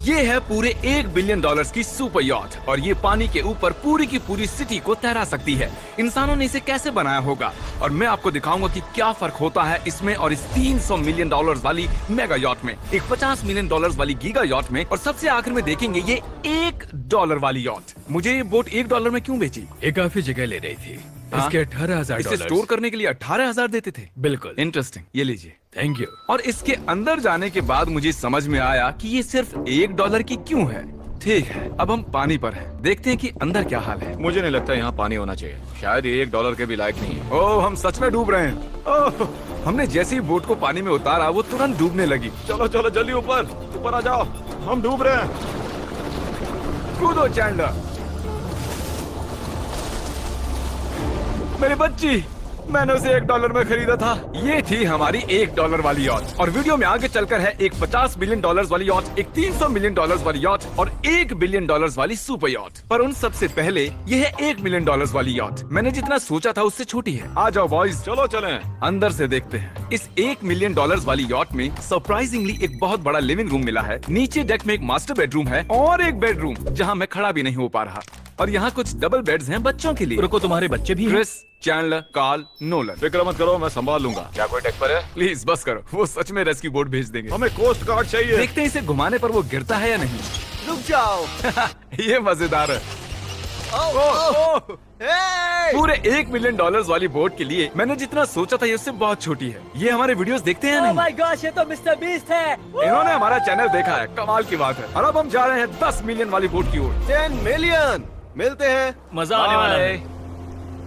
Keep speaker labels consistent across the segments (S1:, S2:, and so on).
S1: ये है पूरे $1 बिलियन की सुपर यॉट और ये पानी के ऊपर पूरी की पूरी सिटी को तैरा सकती है। इंसानों ने इसे कैसे बनाया होगा और मैं आपको दिखाऊंगा कि क्या फर्क होता है इसमें और इस $300 मिलियन वाली मेगा यॉट में, एक $50 मिलियन वाली गीगा यॉट में, और सबसे आखिर में देखेंगे ये $1 वाली यॉट। मुझे ये बोट $1 में क्यों बेची?
S2: ये काफी जगह ले रही थी। इसके $18,000।
S1: इसे स्टोर करने के लिए 18,000 देते थे।
S2: बिल्कुल।
S1: इंटरेस्टिंग, ये लीजिए।
S2: Thank you.
S1: और इसके अंदर जाने के बाद मुझे समझ में आया कि ये सिर्फ $1 की क्यों है। ठीक है, अब हम पानी पर हैं। देखते हैं कि अंदर क्या हाल है।
S3: मुझे नहीं लगता यहाँ पानी होना चाहिए। शायद ये $1 के भी लायक नहीं है।
S1: ओह, हम सच में डूब रहे हैं। ओह, हमने जैसे ही बोट को पानी में उतारा वो तुरंत डूबने लगी।
S3: चलो चलो जल्दी ऊपर ऊपर आ जाओ, हम डूब रहे हैं।
S1: कूदो चैंडलर। मेरी बच्ची, मैंने उसे $1 में खरीदा था। ये थी हमारी $1 वाली यॉट और वीडियो में आगे चलकर है एक $50 मिलियन वाली यॉट, एक $300 मिलियन वाली यॉट और $1 बिलियन वाली सुपर यॉट। पर उन सबसे पहले ये है $1 मिलियन वाली यॉट। मैंने जितना सोचा था उससे छोटी है। आ जाओ बॉयज,
S3: चलो चलें।
S1: अंदर से देखते हैं। इस $1 मिलियन वाली यॉट में सरप्राइजिंगली एक बहुत बड़ा लिविंग रूम मिला है। नीचे डेक में एक मास्टर बेडरूम है और एक बेडरूम जहाँ मैं खड़ा भी नहीं हो पा रहा। और यहाँ कुछ डबल बेड्स हैं बच्चों के लिए।
S2: रुको, तुम्हारे बच्चे भी हैं?
S1: Chris, Chandler, Carl, Nolan.
S3: फिक्र मत करो, मैं संभाल लूंगा। क्या कोई टेक पर है?
S1: प्लीज बस करो, वो सच में रेस्क्यू बोट भेज देंगे।
S3: हमें कोस्ट गार्ड चाहिए।
S1: देखते हैं इसे घुमाने पर वो गिरता है या नहीं।
S4: रुक जाओ।
S1: ये मजेदार है। पूरे $1 मिलियन वाली बोट के लिए मैंने जितना सोचा था ये उससे बहुत छोटी है। ये हमारे वीडियोस देखते हैं
S4: ओह
S1: नहीं?
S4: माय गॉश, ये तो मिस्टर बीस्ट है।
S1: इन्होंने हमारा चैनल देखा है, कमाल की बात है। और अब हम जा रहे हैं 10 मिलियन वाली बोट की ओर।
S4: 10 मिलियन मिलते हैं।
S2: मजा आने वाला है।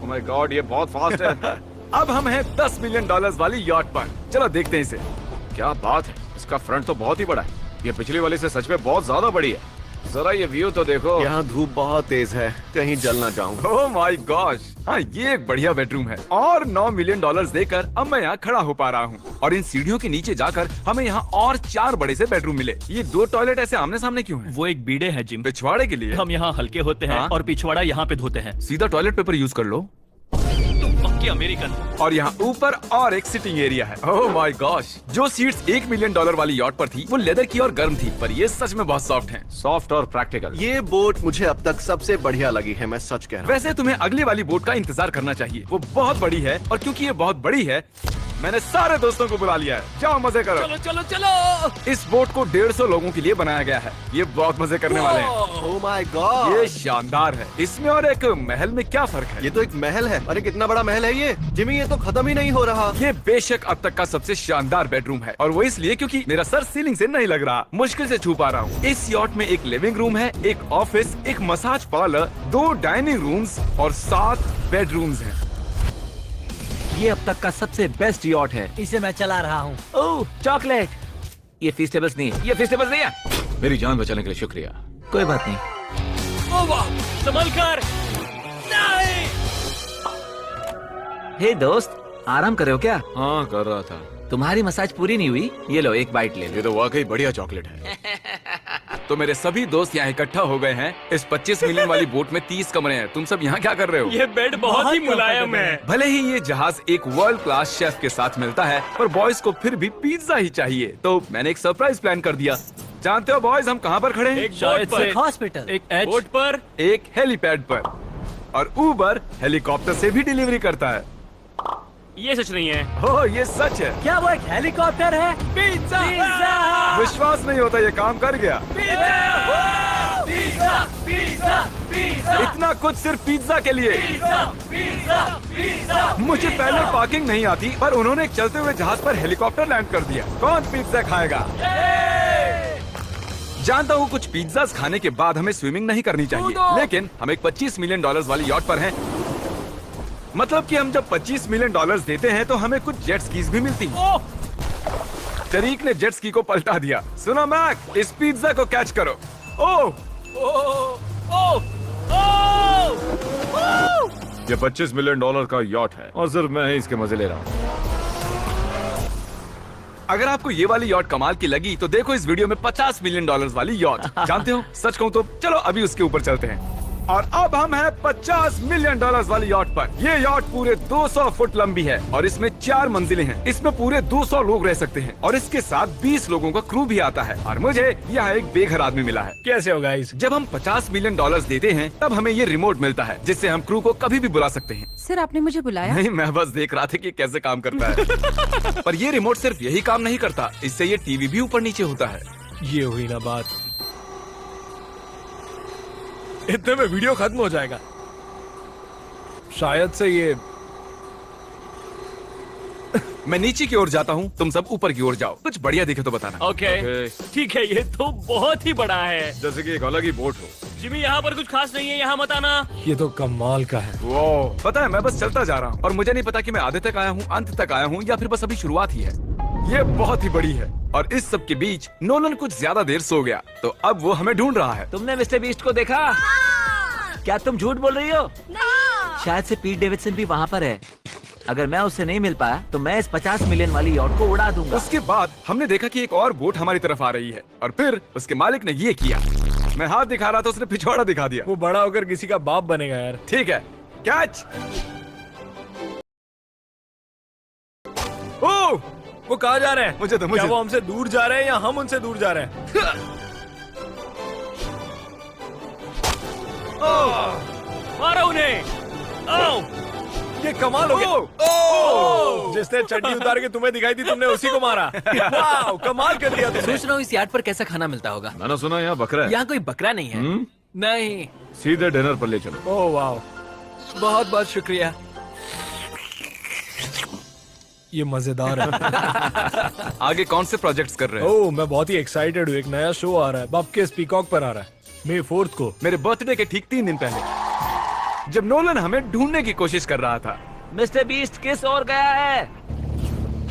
S3: ओह माय गॉड, ये बहुत फास्ट है।
S1: अब हम हैं $10 मिलियन वाली यॉट पर। चलो देखते हैं इसे।
S3: क्या बात है, इसका फ्रंट तो बहुत ही बड़ा है। ये पिछली वाली से सच में बहुत ज्यादा बड़ी है। जरा ये व्यू तो देखो।
S4: यहाँ धूप बहुत तेज है, कहीं जल ना जाऊं।
S1: ओह माय गॉश, हाँ ये एक बढ़िया बेडरूम है। और $9 मिलियन देकर अब मैं यहाँ खड़ा हो पा रहा हूँ। और इन सीढ़ियों के नीचे जाकर हमें यहाँ और 4 बड़े से बेडरूम मिले। ये 2 टॉयलेट ऐसे आमने सामने क्यों हैं?
S2: वो एक बीड़े है जिम।
S1: पिछवाड़े के लिए।
S2: हम यहाँ हल्के होते हैं
S1: हाँ?
S2: और पिछवाड़ा यहाँ पे धोते हैं।
S1: सीधा टॉयलेट पेपर यूज कर लो।
S2: तुम पक्के अमेरिकन।
S1: और यहाँ ऊपर और एक सिटिंग एरिया है। ओह माय गॉश, जो सीट्स $1 मिलियन वाली यॉट पर थी वो लेदर की और गर्म थी, पर ये सच में बहुत सॉफ्ट हैं।
S3: सॉफ्ट और प्रैक्टिकल।
S4: ये बोट मुझे अब तक सबसे बढ़िया लगी है, मैं सच कह रहा हूँ।
S1: वैसे तुम्हें अगली वाली बोट का इंतजार करना चाहिए, वो बहुत बड़ी है। और क्योंकि ये बहुत बड़ी है मैंने सारे दोस्तों को बुला लिया है। जाओ मजे करो।
S2: चलो चलो चलो।
S1: इस बोट को 150 लोगों के लिए बनाया गया है। ये बहुत मजे करने वाले हैं।
S4: ओह माय गॉड,
S1: ये शानदार है। इसमें और एक महल में क्या फर्क है?
S4: ये तो एक महल है। अरे कितना बड़ा महल है ये जिमी, ये तो खत्म ही नहीं हो रहा।
S1: ये बेशक अब तक का सबसे शानदार बेडरूम है और वो इसलिए क्योंकि मेरा सर सीलिंग से नहीं लग रहा, मुश्किल से छू पा रहा हूँ। इस यॉट में एक लिविंग रूम है, एक ऑफिस, एक मसाज पार्लर, 2 डाइनिंग रूम्स और 7 बेडरूम्स हैं।
S5: ये अब तक का सबसे बेस्ट यॉट है।
S4: इसे मैं चला रहा हूँ।
S5: ओह चॉकलेट। ये फीस्टेबल्स नहीं है, ये फीस्टेबल्स नहीं है।
S3: मेरी जान बचाने के लिए शुक्रिया।
S5: कोई बात नहीं।
S2: ओ वाह, संभल कर। नहीं।
S5: हे दोस्त, आराम कर रहे हो क्या?
S3: हाँ कर रहा था।
S5: तुम्हारी मसाज पूरी नहीं हुई? ये लो एक बाइट ले लो।
S3: ये तो वाकई बढ़िया चॉकलेट है।
S1: तो मेरे सभी दोस्त यहाँ इकट्ठा हो गए हैं। इस 25 मिलियन वाली बोट में 30 कमरे हैं। तुम सब यहाँ क्या कर रहे हो?
S2: ये बेड बहुत ही मुलायम है।
S1: भले ही ये जहाज एक वर्ल्ड क्लास शेफ के साथ मिलता है, पर बॉयज को फिर भी पिज्जा ही चाहिए। तो मैंने एक सरप्राइज प्लान कर दिया। जानते हो बॉयज हम कहाँ पर खड़े हैं?
S2: एक शायद से
S4: हॉस्पिटल,
S2: एक बोट पर,
S1: एक हेलीपैड पर। और उबर हेलीकॉप्टर से भी डिलीवरी करता है।
S2: ये सच नहीं है।
S1: ओह ये सच है।
S4: क्या वो एक हेलीकॉप्टर है?
S2: पिज्जा।
S1: विश्वास नहीं होता ये काम कर गया।
S2: पिज्जा पिज्जा पिज्जा
S1: इतना कुछ सिर्फ पिज्जा के लिए। मुझे पहले पार्किंग नहीं आती, पर उन्होंने एक चलते हुए जहाज पर हेलीकॉप्टर लैंड कर दिया। कौन पिज्जा खाएगा? जानता हूँ कुछ पिज्जास खाने के बाद हमें स्विमिंग नहीं करनी चाहिए, लेकिन हम एक $25 मिलियन वाली यॉट पर हैं। मतलब कि हम जब $25 मिलियन देते हैं तो हमें कुछ जेट स्कीज भी मिलती हैं। तरीक ने जेट स्की को पलटा दिया। सुनो मैक, इस पिज्जा को कैच करो। ओह
S3: ये $25 मिलियन का यॉट है और सिर्फ मैं ही इसके मजे ले रहा हूँ।
S1: अगर आपको ये वाली यॉट कमाल की लगी तो देखो इस वीडियो में $50 मिलियन वाली यॉट। जानते हो, सच कहूँ तो चलो अभी उसके ऊपर चलते हैं। और अब हम हैं 50 मिलियन डॉलर्स वाली यॉट पर। ये यॉट पूरे 200 फुट लंबी है और इसमें 4 मंजिलें हैं। इसमें पूरे 200 लोग रह सकते हैं और इसके साथ 20 लोगों का क्रू भी आता है। और मुझे यहाँ एक बेघर आदमी मिला है।
S2: कैसे हो गाइस?
S1: जब हम 50 मिलियन डॉलर्स देते हैं तब हमें ये रिमोट मिलता है जिससे हम क्रू को कभी भी बुला सकते हैं।
S6: सर आपने मुझे बुलाया?
S1: नहीं, मैं बस देख रहा था कि कैसे काम करता है। पर ये रिमोट सिर्फ यही काम नहीं करता, इससे ये टीवी भी ऊपर नीचे होता है।
S2: ये हुई ना बात, इतने में वीडियो खत्म हो जाएगा। शायद से ये
S1: मैं नीचे की ओर जाता हूँ, तुम सब ऊपर की ओर जाओ। कुछ बढ़िया दिखे तो बताना।
S2: ओके ठीक है, ये तो बहुत ही बड़ा है।
S3: जैसे कि एक अलग ही बोट हो।
S2: जिमी यहाँ पर कुछ खास नहीं है, यहाँ मत आना। ये तो कमाल का है।
S1: वो पता है, मैं बस चलता जा रहा हूँ और मुझे नहीं पता कि मैं आधे तक आया हूँ, अंत तक आया हूँ या फिर बस अभी शुरुआत ही है। ये बहुत ही बड़ी है और इस सब के बीच नोलन कुछ ज्यादा देर सो गया, तो अब वो हमें ढूंढ रहा है।
S5: तुमने मिस्टर बीस्ट को देखा? क्या तुम झूठ बोल रही हो? शायद से पीट डेविडसन भी वहाँ पर है। अगर मैं उससे नहीं मिल पाया तो मैं इस 50 मिलियन वाली यॉट को उड़ा दूंगा।
S1: उसके बाद हमने देखा कि एक और बोट हमारी तरफ आ रही है और फिर उसके मालिक ने ये किया। मैं हाथ दिखा रहा था, उसने पिछवाड़ा दिखा दिया।
S2: वो बड़ा होकर किसी का बाप बनेगा यार।
S1: ठीक है, कैच। ओह,
S2: वो कहाँ जा रहे हैं?
S1: मुझे तो
S2: क्या वो हमसे दूर जा रहे हैं या हम उनसे दूर जा रहे हैं? मारो उन्हें। ओह, ये कमाल हो गया। जिसने चड्डी उतार के तुम्हें दिखाई थी, तुमने उसी को मारा। वाह, कमाल कर दिया तुमने।
S7: सोच रहा हूँ इस यार्ड पर कैसा खाना मिलता होगा।
S3: मैंने सुना यहाँ बकरा है।
S7: यहाँ कोई बकरा नहीं है। नहीं।
S3: सीधे डिनर पर ले चलो।
S2: ओह वाह,
S7: बहुत बहुत शुक्रिया।
S2: ये मजेदार है।
S1: आगे कौन से प्रोजेक्ट्स कर रहे हो?
S2: ओह, मैं बहुत ही एक्साइटेड हूँ। एक नया शो आ रहा है, बपकेस पीकॉक पर आ रहा है May 4th को।
S1: मेरे बर्थडे के ठीक 3 दिन पहले, जब नोलन हमें ढूंढने की कोशिश कर रहा था।
S5: मिस्टर बीस्ट किस ओर गया है?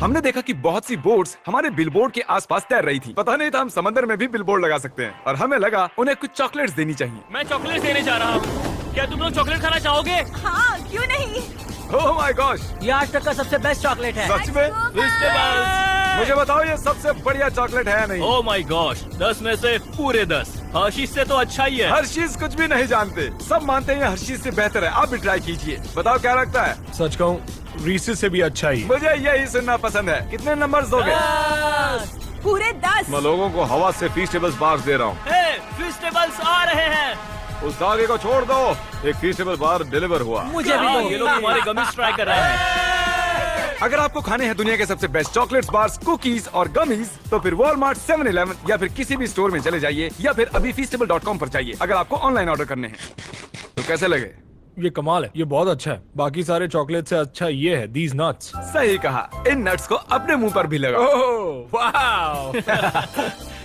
S1: हमने देखा कि बहुत सी बोट्स हमारे बिलबोर्ड के आसपास तैर रही थी। पता नहीं था हम समंदर में भी बिलबोर्ड लगा सकते हैं और हमें लगा उन्हें कुछ चॉकलेट्स देनी चाहिए।
S2: मैं चॉकलेट देने जा रहा हूँ। क्या तुम लोग चॉकलेट खाना चाहोगे?
S6: हाँ, क्यों नहीं?
S1: ओह माय गॉश,
S5: ये आज तक का सबसे बेस्ट चॉकलेट है।
S1: सच में? मुझे बताओ, ये सबसे बढ़िया चॉकलेट है या नहीं?
S2: ओह माय गॉश, 10 में से पूरे 10। हर्शीज से तो अच्छा ही है।
S1: हर्शीज कुछ भी नहीं जानते, सब मानते हैं हर्शीज से बेहतर है। आप भी ट्राई कीजिए, बताओ क्या लगता है।
S2: सच कहूँ, रीसेस से भी अच्छा ही।
S1: मुझे यही सुनना पसंद है। कितने नंबर्स दोगे?
S6: पूरे 10।
S3: मैं लोगों को हवा से फीस्टेबल्स बार्स दे रहा हूँ।
S2: फेस्टिवल्स आ रहे हैं।
S3: उस धागे को छोड़ दो। एक फीस्टेबल बार डिलीवर हुआ।
S7: मुझे भी दो।
S2: ये लोग हमारे गमीज ट्राई कर रहे हैं।
S1: अगर आपको खाने हैं दुनिया के सबसे बेस्ट चॉकलेट्स, बार्स, कुकीज और गमीज, तो फिर वॉलमार्ट, 7-Eleven या फिर किसी भी स्टोर में चले जाइए या फिर अभी feastable.com पर जाइए अगर आपको ऑनलाइन ऑर्डर करने हैं। तो कैसे लगे?
S2: ये कमाल है, ये बहुत अच्छा है। बाकी सारे चॉकलेट से अच्छा ये है, these nuts।
S1: सही कहा, इन नट्स को अपने मुंह पर भी लगाओ।
S2: ओह वाह।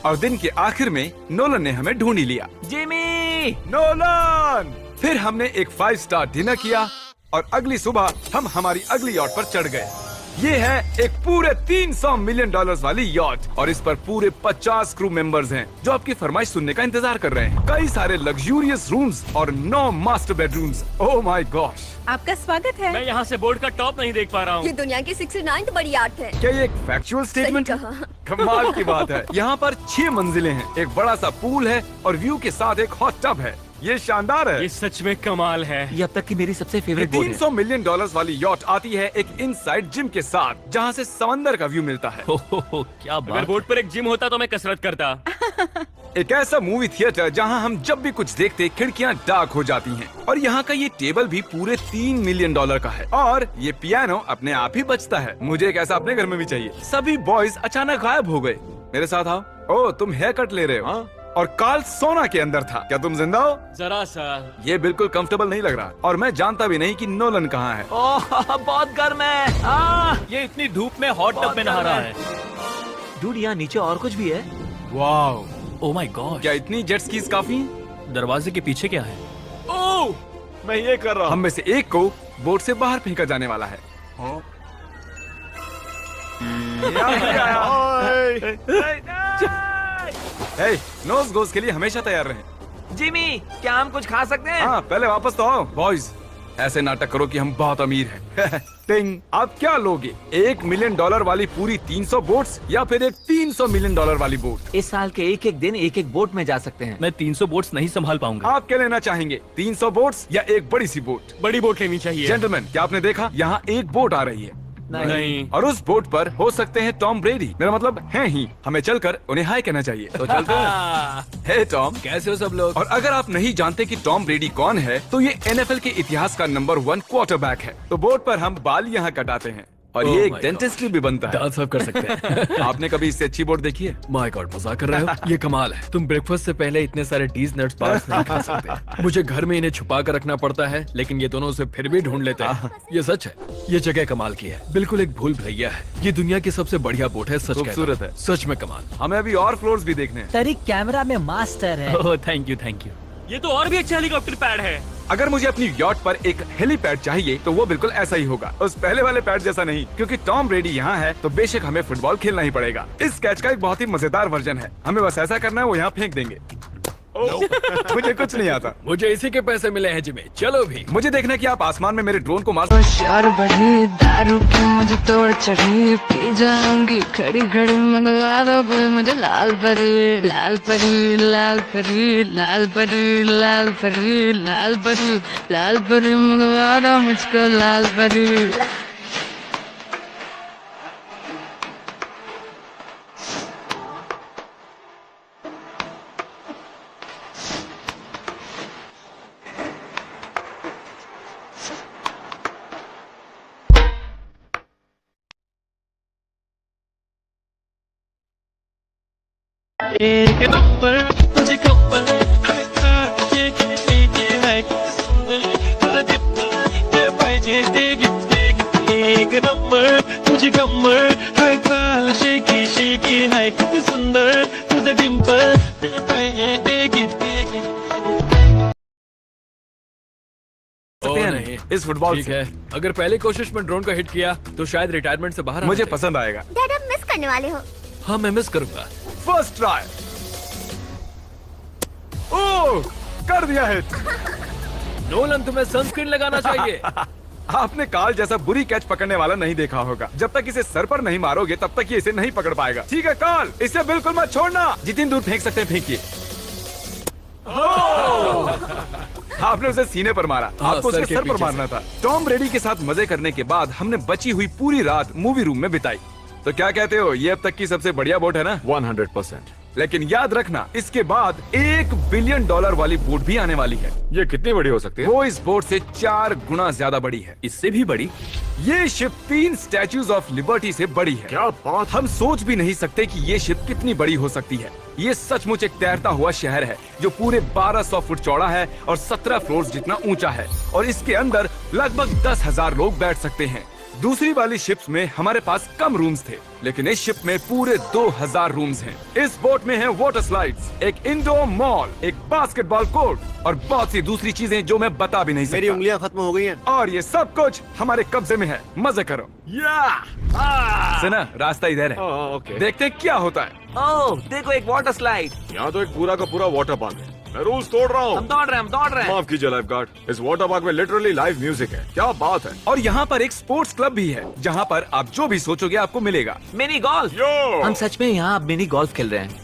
S1: और दिन के आखिर में नोलन ने हमें ढूंढ ही लिया।
S5: जिमी!
S1: नोलन! फिर हमने एक 5 स्टार डिनर किया और अगली सुबह हम हमारी अगली यॉट पर चढ़ गए। ये है एक पूरे 300 मिलियन डॉलर्स वाली यॉट और इस पर पूरे 50 क्रू मेंबर्स हैं जो आपकी फरमाइश सुनने का इंतजार कर रहे हैं। कई सारे लग्जूरियस रूम्स और 9 master bedrooms. Oh my gosh,
S6: आपका स्वागत है।
S2: मैं यहाँ से बोर्ड का टॉप नहीं देख पा रहा
S8: ये
S2: हूँ।
S8: दुनिया की 69th बड़ी आर्ट है।
S1: क्या ये एक फैक्चुअल स्टेटमेंट है?
S8: कहा।
S1: कमाल की बात है। यहाँ पर 6 मंजिलें हैं, एक बड़ा सा पूल है और व्यू के साथ एक हॉट टब है। ये शानदार है।
S2: ये सच में कमाल है।
S5: ये अब तक की मेरी सबसे फेवरेट बोट है।
S1: 300 मिलियन डॉलर्स वाली यॉट आती है एक इनसाइड जिम के साथ जहाँ से समंदर का व्यू मिलता है।
S2: क्या अगर बोर्ड पर एक जिम होता तो मैं कसरत करता।
S1: एक ऐसा मूवी थिएटर जहाँ हम जब भी कुछ देखते खिड़कियाँ डार्क हो जाती हैं। और यहाँ का ये टेबल भी पूरे 3 मिलियन डॉलर का है और ये पियानो अपने आप ही बजता है। मुझे एक ऐसा अपने घर में भी चाहिए। सभी बॉयज अचानक गायब हो गए। मेरे साथ आओ। ओह, तुम हेयर कट ले रहे हो? हाँ? और कार्ल सोना के अंदर था। क्या तुम जिंदा हो?
S2: जरा सा।
S1: ये बिल्कुल कंफर्टेबल नहीं लग रहा और मैं जानता भी नहीं कि नोलन कहाँ है।
S5: ओह, बहुत गर्म है।
S2: ये इतनी धूप में हॉट टब में नहा रहा है।
S5: डूड, यहाँ नीचे और कुछ भी है।
S1: Wow,
S7: oh my God.
S1: क्या इतनी जेट स्कीज काफी हैं?
S7: दरवाजे के पीछे क्या है?
S2: ओह,
S3: मैं ये कर रहा
S1: हम
S3: हूँ।
S1: में से एक को बोट से बाहर फेंका जाने वाला है। नोज गोज के लिए हमेशा तैयार रहें।
S5: जिमी, क्या हम कुछ खा सकते हैं?
S1: हाँ, पहले वापस तो आओ बॉयज। ऐसे नाटक करो कि हम बहुत अमीर हैं। टिंग, आप क्या लोगे? $1 मिलियन वाली पूरी 300 बोट्स या फिर एक $300 मिलियन वाली बोट?
S5: इस साल के एक एक दिन एक एक बोट में जा सकते हैं।
S7: मैं 300 बोट्स नहीं संभाल पाऊंगा।
S1: आप क्या लेना चाहेंगे, 300 बोट्स या एक बड़ी सी बोट?
S7: बड़ी बोट लेनी चाहिए।
S1: जेंटलमैन, क्या आपने देखा यहाँ एक बोट आ रही है
S7: नहीं।
S1: और उस बोट पर हो सकते हैं टॉम ब्रेडी, मेरा मतलब है ही। हमें चलकर उन्हें हाय कहना चाहिए। तो चलते हैं। हे टॉम,
S7: कैसे हो सब लोग?
S1: और अगर आप नहीं जानते कि टॉम ब्रेडी कौन है, तो ये NFL के इतिहास का नंबर 1 क्वार्टरबैक है। तो बोट पर हम बाल यहाँ कटाते हैं और
S7: Oh
S1: ये एक
S7: my
S1: डेंटिस्ट भी बनता है।
S7: दांत साफ कर सकते हैं।
S1: आपने कभी इससे अच्छी बोट देखी है?
S7: माय गॉड, मजाक कर रहे हो? ये कमाल है। तुम ब्रेकफास्ट से पहले इतने सारे डीज नट्स बार्स नहीं खा सकते। मुझे घर में इन्हें छुपा कर रखना पड़ता है, लेकिन ये दोनों उसे फिर भी ढूंढ लेते हैं। ये सच है, ये जगह कमाल की है, बिल्कुल एक भूल भुलैया है। ये दुनिया की सबसे बढ़िया बोट है, सच
S1: खूबसूरत
S7: कहता हूं।
S1: है।
S7: सच में कमाल।
S1: हमें अभी और फ्लोर्स भी देखने हैं।
S9: तरीक कैमरा में मास्टर है।
S7: Oh thank you thank you. ये तो और भी अच्छा हेलीकॉप्टर पैड है।
S1: अगर मुझे अपनी यॉट पर एक हेलीपैड चाहिए तो वो बिल्कुल ऐसा ही होगा, उस पहले वाले पैड जैसा नहीं। क्योंकि टॉम ब्रेडी यहाँ है तो बेशक हमें फुटबॉल खेलना ही पड़ेगा। इस कैच का एक बहुत ही मजेदार वर्जन है, हमें बस ऐसा करना है, वो यहाँ फेंक देंगे। मुझे कुछ नहीं आता।
S7: मुझे इसी के पैसे मिले हैं जिम्मी, चलो भी।
S1: मुझे देखना कि आप आसमान में मेरे ड्रोन को मार
S10: होशियार बढ़ी दारू की मुझे तोड़ चढ़ी, पी जाऊंगी खड़ी खड़ी मंगवा दो कोई मुझे लाल परी लाल परी लाल परी लाल परी लाल परी लाल परी लाल परी मंगवा दो मुझको लाल परी।
S11: एक नंबर तुझे कमर ये है एक नंबर तुझे कमर है काल शेकी शेकी है कितनी सुंदर तुझे डिंपल
S7: नहीं,
S1: इस फुटबॉल
S7: ठीक
S1: से।
S7: है। अगर पहले कोशिश में ड्रोन को हिट किया तो शायद रिटायरमेंट से बाहर
S1: मुझे
S7: आना
S1: पसंद आएगा।
S8: डैड आप मिस करने वाले हो।
S7: चाहिए। हाँ मैं मिस करूंगा।
S1: First try. ओह, कर दिया हिट।
S7: नोलन तुम्हें सनस्क्रीन लगाना चाहिए।
S1: आपने काल जैसा बुरी कैच पकड़ने वाला नहीं देखा होगा। जब तक इसे सर पर नहीं मारोगे तब तक ये इसे नहीं पकड़ पाएगा। ठीक है काल, इसे बिल्कुल मत छोड़ना। जितनी दूर फेंक सकते हैं फेंकिए। आपने उसे सीने पर मारा,
S7: हाँ,
S1: आपको
S7: सर
S1: उसके
S7: के
S1: सर पर
S7: पीछे
S1: मारना था। टॉम ब्रेडी के साथ मजे करने के बाद हमने बची हुई पूरी रात मूवी रूम में बिताई। तो क्या कहते हो, ये अब तक की सबसे बढ़िया बोट है ना?
S3: 100%।
S1: लेकिन याद रखना, इसके बाद $1 बिलियन वाली बोट भी आने वाली है।
S3: ये कितनी बड़ी हो सकती है?
S1: वो इस बोट से 4 गुना ज्यादा बड़ी है।
S7: इससे भी बड़ी?
S1: ये शिप 3 स्टैच्यूज ऑफ लिबर्टी से बड़ी है।
S3: क्या बात।
S1: हम सोच भी नहीं सकते कि ये शिप कितनी बड़ी हो सकती है। ये सचमुच एक तैरता हुआ शहर है जो पूरे 1200 फुट चौड़ा है और 17 फ्लोर्स जितना ऊंचा है, और इसके अंदर लगभग 10,000 लोग बैठ सकते हैं। दूसरी वाली शिप्स में हमारे पास कम रूम्स थे, लेकिन इस शिप में पूरे 2000 रूम्स हैं। इस बोट में है वाटर स्लाइड्स, एक इंडोर मॉल, एक बास्केटबॉल कोर्ट और बहुत सी दूसरी चीजें जो मैं बता भी नहीं
S4: मेरी
S1: सकता।
S4: उंगलियां खत्म हो गई हैं।
S1: और ये सब कुछ हमारे कब्जे में है। मजे करो। सुना, रास्ता इधर है।
S3: ओके।
S1: देखते हैं क्या होता है।
S5: ओह देखो, एक वाटर स्लाइड।
S3: यहाँ तो एक पूरा का पूरा वाटर पार्क है। मैं रूल्स तोड़ रहा
S5: हम
S3: हूँ।
S5: दौड़ रहे हैं।
S3: माफ कीजिए लाइफ गार्ड। इस वाटर पार्क में लिटरली लाइव म्यूजिक है। क्या बात है।
S1: और यहाँ पर एक स्पोर्ट्स क्लब भी है जहाँ पर आप जो भी सोचोगे आपको मिलेगा।
S5: Mini golf.
S3: यो
S5: हम सच में यहाँ अब मिनी गोल्फ खेल रहे हैं।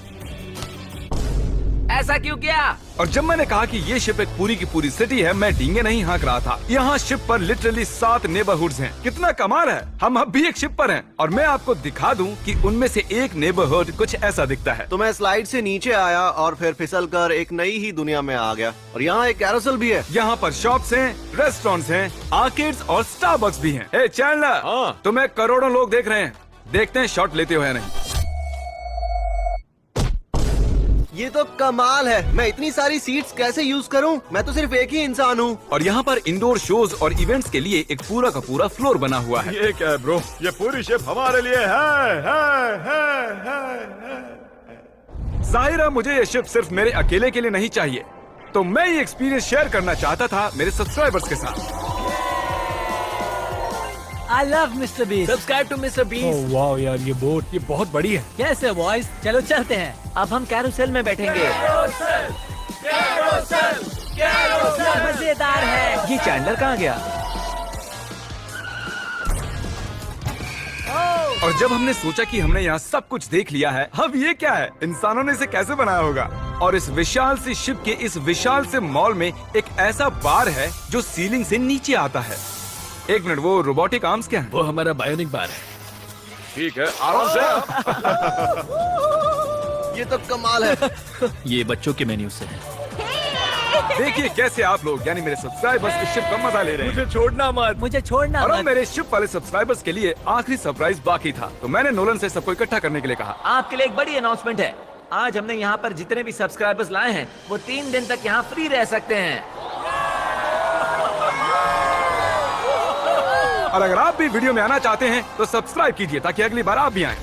S5: ऐसा क्यों किया?
S1: और जब मैंने कहा कि ये शिप एक पूरी की पूरी सिटी है, मैं डींगे नहीं हाँक रहा था। यहाँ शिप पर लिटरली 7 नेबरहुड्स हैं। कितना कमाल है। हम अब भी एक शिप पर हैं और मैं आपको दिखा दूं कि उनमें से एक नेबरहुड कुछ ऐसा दिखता है।
S4: तो मैं स्लाइड से नीचे आया और फिर फिसलकर एक नई ही दुनिया में आ गया। और यहाँ एक कैरोसेल भी है।
S1: यहाँ पर शॉप्स हैं, रेस्टोरेंट्स हैं, आर्केड्स और स्टारबक्स भी हैं। ए चैंडलर,
S3: हाँ।
S1: तुम्हें करोड़ों लोग देख रहे हैं। देखते हैं शॉट लेते हो या नहीं।
S4: ये तो कमाल है। मैं इतनी सारी सीट्स कैसे यूज करूं? मैं तो सिर्फ एक ही इंसान हूं।
S1: और यहाँ पर इंडोर शोज और इवेंट्स के लिए एक पूरा का पूरा फ्लोर बना हुआ है।
S3: ये क्या है ब्रो? ये पूरी शिप हमारे लिए है।
S1: जाहिर है मुझे ये शिप सिर्फ मेरे अकेले के लिए नहीं चाहिए, तो मैं ये एक्सपीरियंस शेयर करना चाहता था मेरे सब्सक्राइबर्स के साथ।
S9: I love Mister Beast.
S7: Subscribe to Mister Beast. वाह यार, ये बोट ये बहुत बड़ी है।
S9: कैसे बॉयज, चलो चलते हैं।
S5: अब हम कैरोसेल में बैठेंगे।
S9: मजेदार है।
S5: ये चैंडलर कहाँ गया?
S1: और जब हमने सोचा कि हमने यहाँ सब कुछ देख लिया है, अब ये क्या है, इंसानों ने इसे कैसे बनाया होगा। और इस विशाल से शिप के इस विशाल से मॉल में एक ऐसा बार है जो सीलिंग से नीचे आता है। एक मिनट, वो रोबोटिक आर्म्स क्या है?
S7: वो हमारा बायोनिक बार है।
S3: ठीक है, आराम से।
S4: ये तो कमाल है।
S7: ये बच्चों के मेन्यू से है।
S1: देखिए कैसे आप लोग यानी मेरे सब्सक्राइबर्स इस शिप का मजा ले रहे हैं।
S2: मुझे छोड़ना मत।
S9: मुझे छोड़ना
S1: और अब
S9: मत।
S1: मेरे शिप वाले सब्सक्राइबर्स के लिए आखिरी सरप्राइज बाकी था, तो मैंने नोलन से सबको इकट्ठा करने के लिए कहा।
S5: आपके लिए एक बड़ी अनाउंसमेंट है। आज हमने यहाँ पर जितने भी सब्सक्राइबर्स लाए हैं वो 3 दिन तक यहाँ फ्री रह सकते हैं।
S1: और अगर आप भी वीडियो में आना चाहते हैं तो सब्सक्राइब कीजिए ताकि अगली बार आप भी आएं।